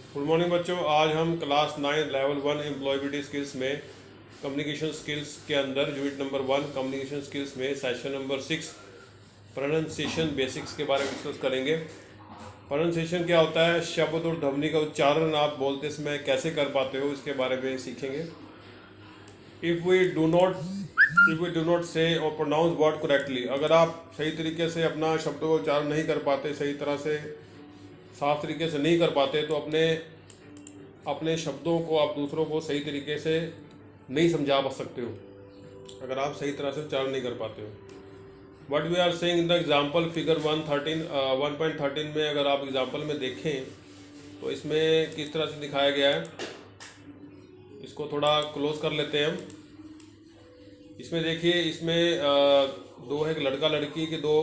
Good morning बच्चों। आज हम क्लास 9 लेवल 1 एम्प्लॉयबिलिटी स्किल्स में कम्युनिकेशन स्किल्स के अंदर यूनिट नंबर 1 कम्युनिकेशन स्किल्स में सेशन नंबर 6 प्रोनाउंसिएशन बेसिक्स के बारे में डिस्कस करेंगे। प्रोनाउंसिएशन क्या होता है, शब्द और ध्वनि का उच्चारण आप बोलते समय कैसे कर पाते हो, इसके बारे में सीखेंगे। इफ़ वी डू नॉट से और प्रोनाउंस वर्ड करेक्टली, अगर आप सही तरीके से अपना शब्दों का उच्चारण नहीं कर पाते, सही तरह से साफ तरीके से नहीं कर पाते, तो अपने शब्दों को आप दूसरों को सही तरीके से नहीं समझा सकते हो, अगर आप सही तरह से उच्चारण नहीं कर पाते हो। What we are saying in the example figure 1.13 में अगर आप एग्जाम्पल में देखें तो इसमें किस तरह से दिखाया गया है, इसको थोड़ा क्लोज कर लेते हैं हम। इसमें देखिए, इसमें दो है, एक लड़का लड़की की दो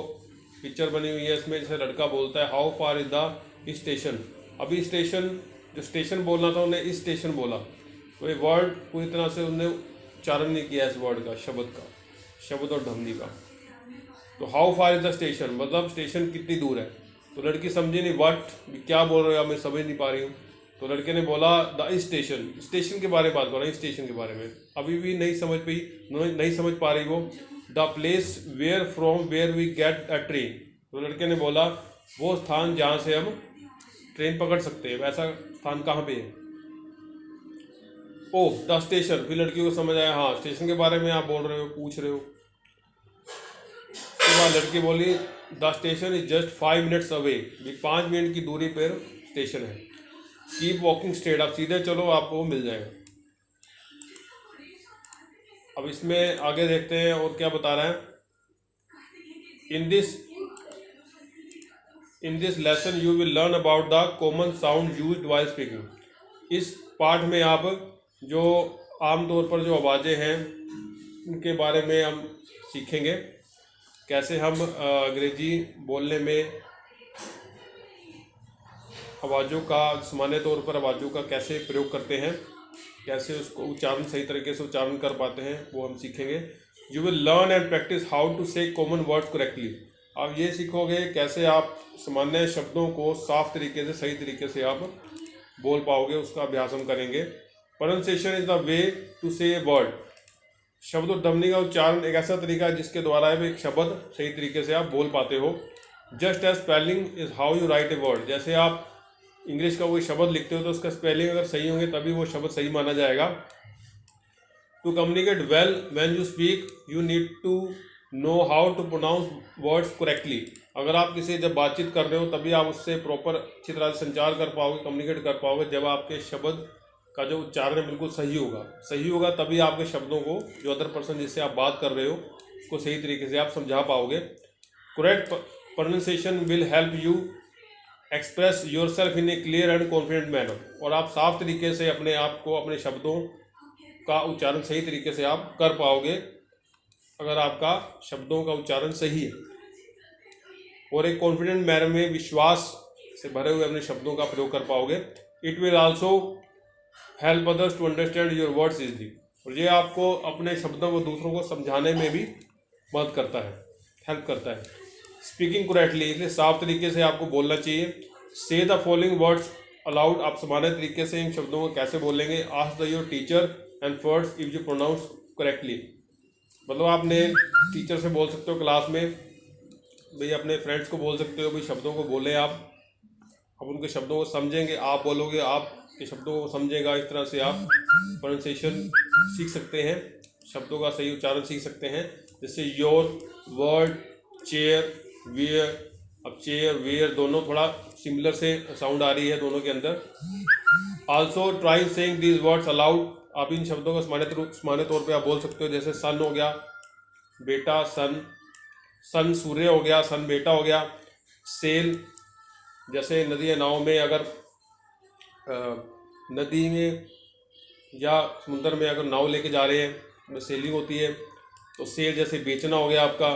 पिक्चर बनी हुई है। इसमें जैसे लड़का बोलता है how far is the station. अभी जो स्टेशन बोलना था उन्हें इस स्टेशन बोला, तो ये वर्ड पूरी तरह से उन्होंने उच्चारण नहीं किया इस वर्ड का, शब्द और ध्वनि का। तो how far is the station मतलब स्टेशन कितनी दूर है। तो लड़की समझी नहीं, व्हाट क्या बोल रहे हो आप, मैं समझ नहीं पा रही हूँ। तो लड़के ने बोला द स्टेशन के बारे में बात कर रहा है, स्टेशन के बारे में। अभी भी नहीं समझ पा रही वो। The place where we get a train. तो लड़के ने बोला वो स्थान जहाँ से हम ट्रेन पकड़ सकते हैं, वैसा स्थान कहाँ पे है। ओह द स्टेशन, फिर लड़की को समझ आया, हाँ स्टेशन के बारे में आप बोल रहे हो, पूछ रहे हो। उसके बाद लड़की बोली the station is just 5 minutes away, 5 minute की दूरी पर स्टेशन है। कीप वॉकिंग स्ट्रेट, आप सीधे चलो आपको मिल जाएगा। अब इसमें आगे देखते हैं और क्या बता रहा है। In this lesson you will learn about the common sound used while speaking. इस पाठ में आप जो आमतौर पर जो आवाज़ें हैं उनके बारे में हम सीखेंगे, कैसे हम अंग्रेजी बोलने में आवाज़ों का, सामान्य तौर पर आवाज़ों का कैसे प्रयोग करते हैं, कैसे उसको उच्चारण सही तरीके से उच्चारण कर पाते हैं, वो हम सीखेंगे। You will learn and practice how to say common words correctly. आप ये सीखोगे कैसे आप सामान्य शब्दों को साफ तरीके से, सही तरीके से आप बोल पाओगे, उसका अभ्यास हम करेंगे। Pronunciation is the way to say a word. शब्द और ध्वनि का उच्चारण एक ऐसा तरीका है जिसके द्वारा एक शब्द सही तरीके से आप बोल पाते हो। Just as spelling is how you write a word. जैसे आप इंग्लिश का कोई शब्द लिखते हो तो उसका स्पेलिंग अगर सही होंगे तभी वो शब्द सही माना जाएगा। To communicate well when you speak you need to know how to pronounce words correctly. अगर आप किसी जब बातचीत कर रहे हो तभी आप उससे प्रॉपर अच्छी तरह से संचार कर पाओगे, कम्युनिकेट कर पाओगे, जब आपके शब्द का जो उच्चारण है बिल्कुल सही होगा तभी आपके शब्दों को, जो अदर पर्सन जिससे आप बात कर रहे हो, उसको सही तरीके से आप समझा पाओगे। Correct pronunciation will help you express your self in A clear and confident manner. और आप साफ तरीके से अपने आप को, अपने शब्दों का उच्चारण सही तरीके से आप कर पाओगे अगर आपका शब्दों का उच्चारण सही है, और एक कॉन्फिडेंट मैनर में, विश्वास से भरे हुए अपने शब्दों का प्रयोग कर पाओगे। It will also help others to understand your words easily. और ये आपको अपने शब्दों को दूसरों को समझाने में भी मदद करता है, हेल्प करता है। स्पीकिंग करेक्टली, इसलिए साफ तरीके से आपको बोलना चाहिए। से द फॉलोइंग वर्ड्स अलाउड, आप सामान्य तरीके से इन शब्दों को कैसे बोलेंगे। Ask the your teacher and first if you pronounce correctly. मतलब आपने टीचर से बोल सकते हो क्लास में, भाई अपने फ्रेंड्स को बोल सकते हो, भाई शब्दों को बोले आप, अब उनके शब्दों को समझेंगे, आप बोलोगे, आपके शब्दों को समझेगा। इस तरह से आप प्रोनाउंसिएशन सीख सकते हैं, शब्दों का सही उच्चारण सीख सकते हैं। जैसे योर, वर्ड, चेयर, वेयर। अब चेयर वेयर दोनों थोड़ा सिमिलर से साउंड आ रही है दोनों के अंदर। Also try saying these words allowed. आप इन शब्दों को सामान्य तौर पे आप बोल सकते हो, जैसे सन हो गया, बेटा, सन सूर्य हो गया, सन बेटा हो गया। सेल, जैसे नदी या नाव में, अगर नदी में या समुद्र में अगर नाव लेके जा रहे हैं तो सेलिंग होती है। तो सेल जैसे बेचना हो गया आपका।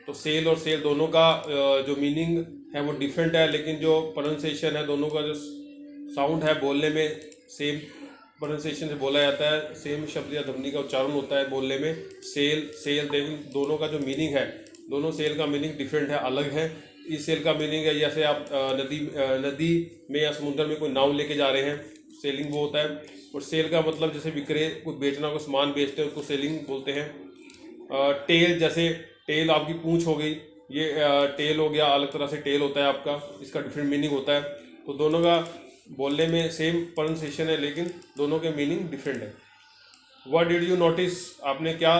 तो सेल और सेल दोनों का जो मीनिंग है वो डिफरेंट है, लेकिन जो प्रोनाउंसिएशन है, दोनों का जो साउंड है बोलने में सेम प्रोनाउंसिएशन से बोला जाता है, सेम शब्द या ध्वनि का उच्चारण होता है बोलने में। सेल, लेकिन दोनों का जो मीनिंग है, दोनों सेल का मीनिंग डिफरेंट है, अलग है। इस सेल का मीनिंग है जैसे आप नदी में या समुद्र में कोई नाव लेके जा रहे हैं, सेलिंग वो होता है। और सेल का मतलब जैसे विक्रय, कोई बेचना, कोई सामान बेचते हैं, उसको सेलिंग बोलते हैं। टेल, जैसे टेल आपकी पूंछ हो गई, ये टेल हो गया, अलग तरह से टेल होता है आपका, इसका डिफरेंट मीनिंग होता है। तो दोनों का बोलने में सेम प्रोनाउंसिएशन है लेकिन दोनों के मीनिंग डिफरेंट है। व्हाट डिड यू नोटिस, आपने क्या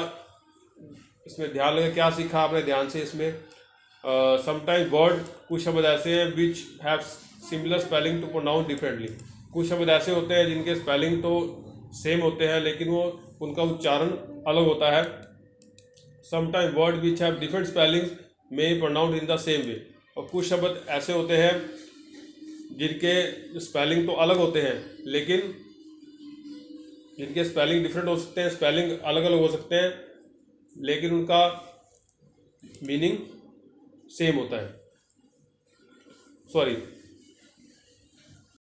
इसमें ध्यान लगा, क्या सीखा आपने ध्यान से इसमें? समटाइम वर्ड, कुछ शब्द ऐसे हैं which have similar spelling to pronounce differently. कुछ शब्द ऐसे होते हैं जिनके स्पेलिंग तो सेम होते हैं लेकिन वो उनका उच्चारण अलग होता है। Sometime word which have different spellings may pronounce in the same way. और कुछ शब्द ऐसे होते हैं जिनके स्पेलिंग तो अलग होते हैं लेकिन जिनके स्पेलिंग डिफरेंट हो सकते हैं, स्पेलिंग अलग अलग हो सकते हैं लेकिन उनका मीनिंग सेम होता है। सॉरी,